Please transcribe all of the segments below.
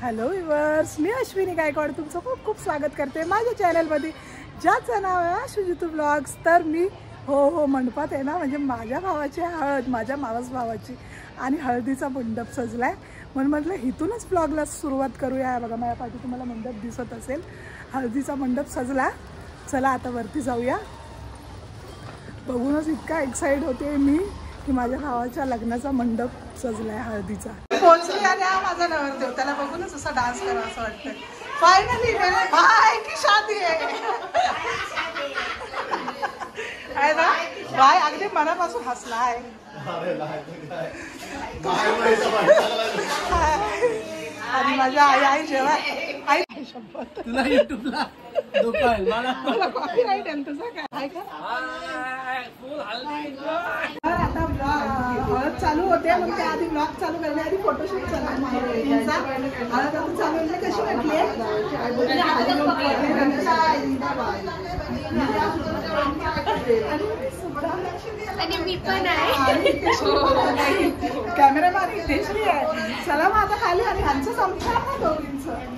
Hello viewers, मी अश्विनी गायकवाड तुमचं खूप खूप स्वागत करते माझ्या चॅनलमध्ये, ज्याचं नाव आहे आशुजितू ब्लॉग्स। तर मी हो मंडपात आहे ना, म्हणजे माझ्या भावाची हळद, माझ्या मावस भावाची, आणि हळदीचा मंडप सजलाय म्हणून म्हटलं इथूनच ब्लॉगला सुरुवात करूया। बघा माझ्या पाठी तुम्हाला मंडप दिसत असेल, हळदीचा मंडप सजला। चला आता वरती जाऊया। बघूनच इतका एक्साइट होते मी की माझ्या भावाच्या लग्नाचा मंडप सजलाय हळदीचा। पोहोचली आणि हा माझा नवरदेव, त्याला बघूनच असा डान्स करावा असं वाटतं। फायनली मेरे भाई की शादी आहे ना। भाई अगदी मनापासून हसला आहे। आणि माझ्या आई जेव्हा आई शपथ तुला युट्यूबला दुकान मला कॉपीराइट आहे तुझा काय आहे का? आता हळद चालू होते, मग त्या आधी ब्लॉग चालू करण्याआधी फोटोशूट चालू हळद आता चालू म्हणजे कशी वाटली आणि मी पण आहे, कॅमेरामॅन इथेच आहे। चला मग आता खाली आणि ह्यांचं संपणार ना दोघींचं।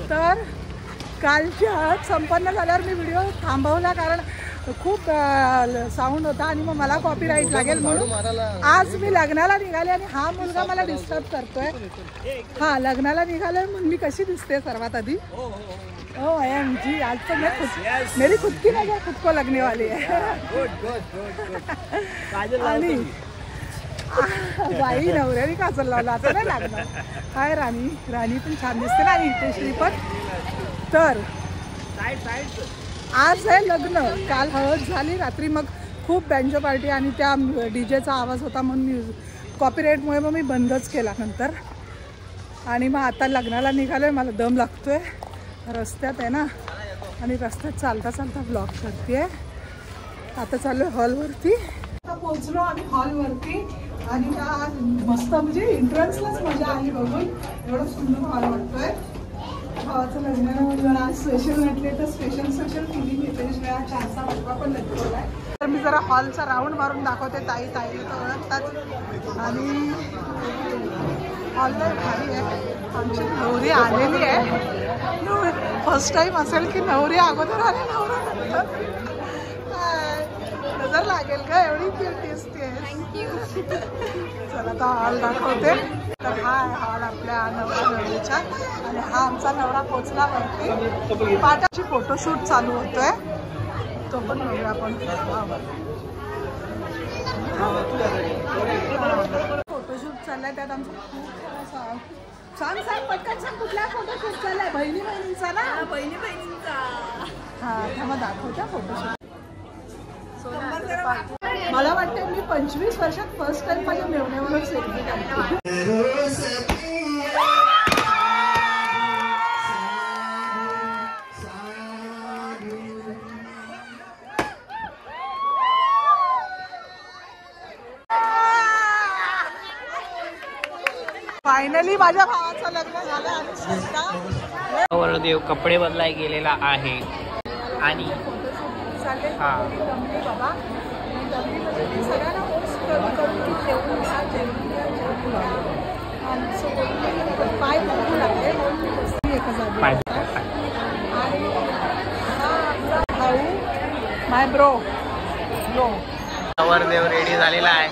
तर कालची हळद संपन्न झाल्यावर मी व्हिडिओ थांबवला, कारण खूप साऊंड होता आणि मग मला कॉपीराईट लागेल म्हणून आज मी लग्नाला निघाले। आणि हा मुलगा मला डिस्टर्ब करतोय। हा लग्नाला निघाले म्हणून मी कशी दिसते सर्वात आधी? ओ एम जी, आज तो मेरी खुद की नजर खुद को लगने वाली है। आणि बाई नवऱ्याने काजल लावला आता नाही लागणार। हाय राणी, राणी पण छान दिसते ना, आणि इथेश्री पण। तर आज आहे लग्न, काल हळद झाली रात्री, मग खूप बँजो पार्टी आणि त्या डीजेचा आवाज होता म्हणून मी कॉपीराईटमुळे मग मी बंदच केला नंतर। आणि मग आता लग्नाला निघालोय, मला दम लागतोय, रस्त्यात आहे ना, आणि रस्त्यात चालता चालता ब्लॉग करते। आता चाललोय हॉलवरती। आता पोहोचलो आम्ही हॉलवरती, आणि त्या मस्त म्हणजे एंट्रन्सलाच मजा आली बघून, एवढं सुंदर हॉल वाटतोय। भावाचं लग्न जरा स्पेशल म्हटले तर स्पेशल फिलिंग येते, शिवाय छानसा वाटवा पण लागतो आहे। तर मी जरा हॉलचा राऊंड मारून दाखवते, ताई तर ओळखतात। आणि हॉलला भारी आहे, आमची नवरी आलेली आहे। फर्स्ट टाइम असेल की नवरी अगोदर आली, नवरा नजर लागेल का, एवढी क्यूट दिसते। चला आता हॉल दाखवते। तर हा आहे हॉल आपल्या नवरा नवरीचा, आणि हा आमचा नवरा पोचला वरती। पाटाची फोटोशूट चालू होतोय, तो पण बघूया आपण। फोटोशूट चाललाय, त्यात आमचं खूप सांग पटकन सांग, कुठला फोटोशूट चाललाय? बहिणींचा ना? बहिणींचा। हा तेव्हा दाखवत्या फोटोशूट। मला वाटतं मी 25 वर्षात फर्स्ट टाइम माझ्या मेवण्यावर सेल्फी काढते। फायनली माझ्या भावाचं लग्न झालं आणि नवरदेव कपडे बदलाय गेलेला आहे। आणि बाबा सगळ्यांना होस्ट करून जेवून घ्या, जेवून घ्या। पाय बघू लागले म्हणून मी बसली एका जागी। आणि हा आमचा भाऊ, माय ब्रो, नवरदेव रेडी झालेला आहे.